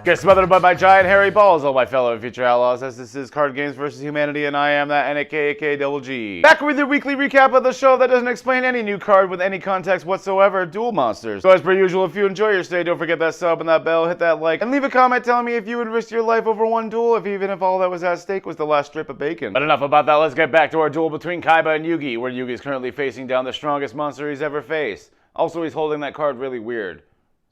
Get smothered by giant hairy balls, all my fellow future outlaws, as this is Card Games vs. Humanity, and I am that NAKAK Double G. Back with your weekly recap of the show that doesn't explain any new card with any context whatsoever, Duel Monsters. So as per usual, if you enjoy your stay, don't forget that sub and that bell, hit that like, and leave a comment telling me if you would risk your life over one duel, even if all that was at stake was the last strip of bacon. But enough about that, let's get back to our duel between Kaiba and Yugi, where Yugi is currently facing down the strongest monster he's ever faced. Also, he's holding that card really weird.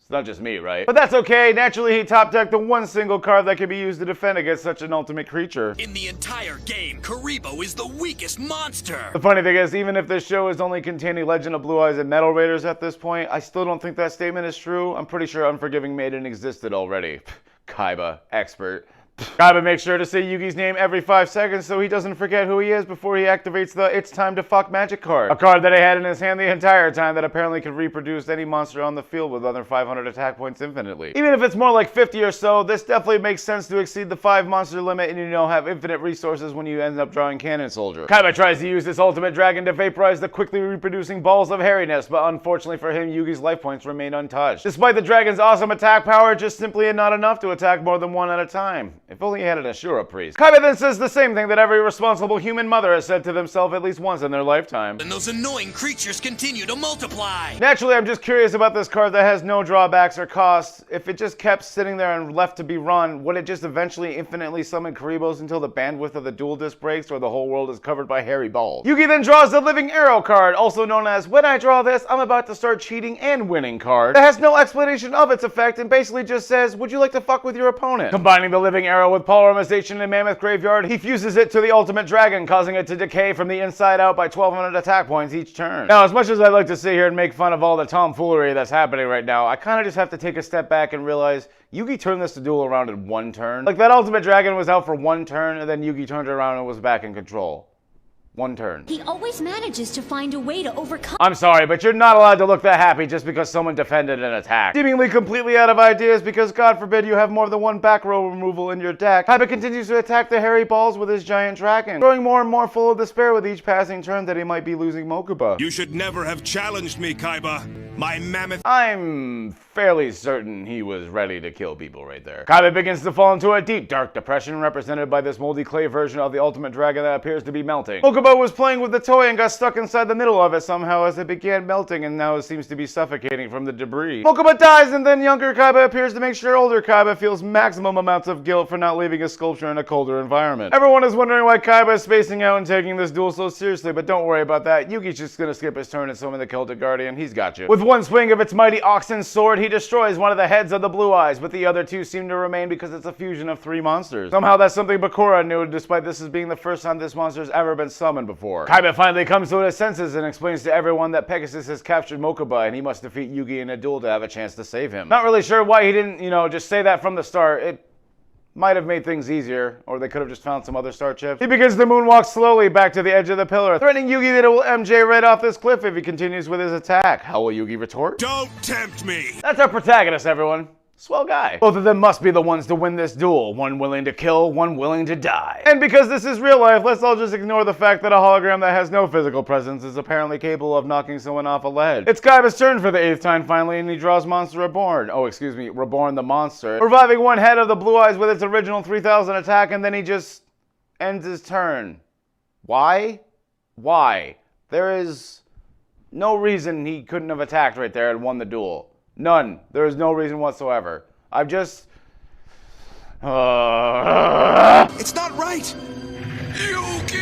It's not just me, right? But that's okay. Naturally, he top-decked the one single card that can be used to defend against such an ultimate creature. In the entire game, Kuribo is the weakest monster! The funny thing is, even if this show is only containing Legend of Blue Eyes and Metal Raiders at this point, I still don't think that statement is true. I'm pretty sure Unforgiving Maiden existed already. Kaiba, expert. Kaiba makes sure to say Yugi's name every 5 seconds so he doesn't forget who he is before he activates the It's Time to Fuck magic card. A card that he had in his hand the entire time that apparently could reproduce any monster on the field with other 500 attack points infinitely. Even if it's more like 50 or so, this definitely makes sense to exceed the 5 monster limit and have infinite resources when you end up drawing Cannon Soldier. Kaiba tries to use this ultimate dragon to vaporize the quickly reproducing balls of hairiness, but unfortunately for him, Yugi's life points remain untouched. Despite the dragon's awesome attack power, just simply not enough to attack more than one at a time. If only he had an Ashura priest. Kaiba then says the same thing that every responsible human mother has said to themselves at least once in their lifetime. And those annoying creatures continue to multiply! Naturally, I'm just curious about this card that has no drawbacks or costs. If it just kept sitting there and left to be run, would it just eventually infinitely summon Kuribos until the bandwidth of the dual disc breaks or the whole world is covered by hairy balls? Yugi then draws the Living Arrow card, also known as when I draw this, I'm about to start cheating and winning card. It has no explanation of its effect and basically just says, would you like to fuck with your opponent? Combining the Living Arrow with polymerization in Mammoth Graveyard, he fuses it to the Ultimate Dragon, causing it to decay from the inside out by 1200 attack points each turn. Now, as much as I'd like to sit here and make fun of all the tomfoolery that's happening right now, I kind of just have to take a step back and realize Yugi turned this duel around in one turn. Like, that Ultimate Dragon was out for one turn, and then Yugi turned it around and was back in control. One turn. He always manages to find a way to overcome. I'm sorry, but you're not allowed to look that happy just because someone defended an attack. Seemingly completely out of ideas because God forbid you have more than one back row removal in your deck, Kaiba continues to attack the hairy balls with his giant dragon, growing more and more full of despair with each passing turn that he might be losing Mokuba. You should never have challenged me, Kaiba. My mammoth... I'm fairly certain he was ready to kill people right there. Kaiba begins to fall into a deep, dark depression represented by this moldy clay version of the Ultimate Dragon that appears to be melting. Mokuba was playing with the toy and got stuck inside the middle of it somehow as it began melting and now it seems to be suffocating from the debris. Mokuba dies and then younger Kaiba appears to make sure older Kaiba feels maximum amounts of guilt for not leaving his sculpture in a colder environment. Everyone is wondering why Kaiba is spacing out and taking this duel so seriously, but don't worry about that. Yugi's just gonna skip his turn and summon the Celtic Guardian. He's got you. With one swing of its mighty oxen sword, he destroys one of the heads of the Blue Eyes, but the other two seem to remain because it's a fusion of 3 monsters. Somehow that's something Bakura knew, despite this as being the first time this monster's ever been summoned before. Kaiba finally comes to his senses and explains to everyone that Pegasus has captured Mokuba and he must defeat Yugi in a duel to have a chance to save him. Not really sure why he didn't, just say that from the start. It might have made things easier, or they could have just found some other star chips. He begins to moonwalk slowly back to the edge of the pillar, threatening Yugi that it will MJ right off this cliff if he continues with his attack. How will Yugi retort? Don't tempt me! That's our protagonist, everyone. Swell guy. Both of them must be the ones to win this duel. One willing to kill, one willing to die. And because this is real life, let's all just ignore the fact that a hologram that has no physical presence is apparently capable of knocking someone off a ledge. It's Kaiba's turn for the 8th time finally, and he draws Monster Reborn. Oh, excuse me, Reborn the Monster. Reviving one head of the Blue Eyes with its original 3000 attack, and then he just ends his turn. Why? Why? There is no reason he couldn't have attacked right there and won the duel. None. There is no reason whatsoever. I've just... It's not right! Yugi!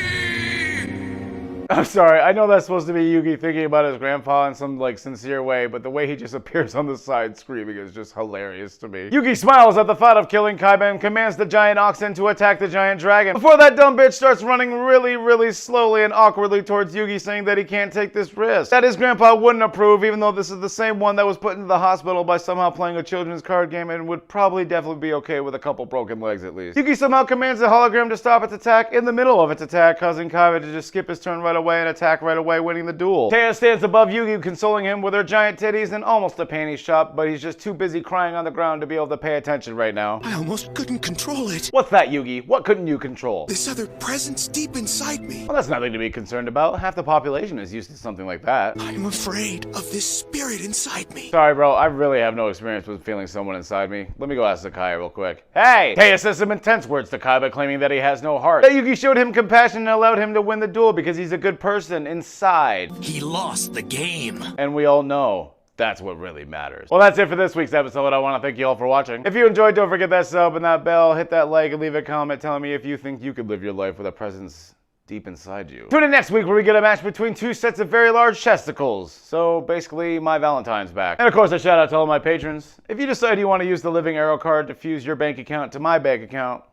I'm sorry, I know that's supposed to be Yugi thinking about his grandpa in some, sincere way, but the way he just appears on the side screaming is just hilarious to me. Yugi smiles at the thought of killing Kaiba and commands the giant oxen to attack the giant dragon, before that dumb bitch starts running really, really slowly and awkwardly towards Yugi, saying that he can't take this risk. That his grandpa wouldn't approve, even though this is the same one that was put into the hospital by somehow playing a children's card game and would probably definitely be okay with a couple broken legs at least. Yugi somehow commands the hologram to stop its attack in the middle of its attack, causing Kaiba to just skip his turn right away away and attack right away, winning the duel. Taya stands above Yugi, consoling him with her giant titties and almost a panty shop, but he's just too busy crying on the ground to be able to pay attention right now. I almost couldn't control it. What's that, Yugi? What couldn't you control? This other presence deep inside me. Well, that's nothing to be concerned about. Half the population is used to something like that. I'm afraid of this spirit inside me. Sorry, bro. I really have no experience with feeling someone inside me. Let me go ask Sakai real quick. Hey! Taya says some intense words to Kaiba, claiming that he has no heart. That Yugi showed him compassion and allowed him to win the duel because he's a good person inside. He lost the game. And we all know that's what really matters. Well, that's it for this week's episode. I want to thank you all for watching. If you enjoyed, don't forget that sub and that bell. Hit that like and leave a comment telling me if you think you could live your life with a presence deep inside you. Tune in next week where we get a match between two sets of very large chesticles. So basically, my Valentine's back. And of course, a shout out to all my patrons. If you decide you want to use the Living Arrow card to fuse your bank account to my bank account,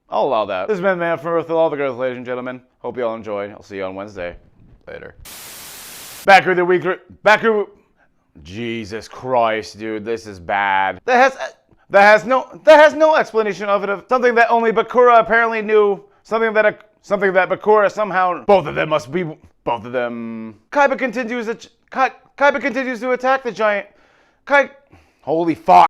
I'll allow that. This has been Man from Earth with all the girls, ladies and gentlemen. Hope you all enjoyed. I'll see you on Wednesday. Later. Backer of the week. Jesus Christ, dude, this is bad. That has no explanation of it. Of something that only Bakura apparently knew. Something that Bakura somehow. Both of them. Kaiba continues to attack the giant. Holy fuck.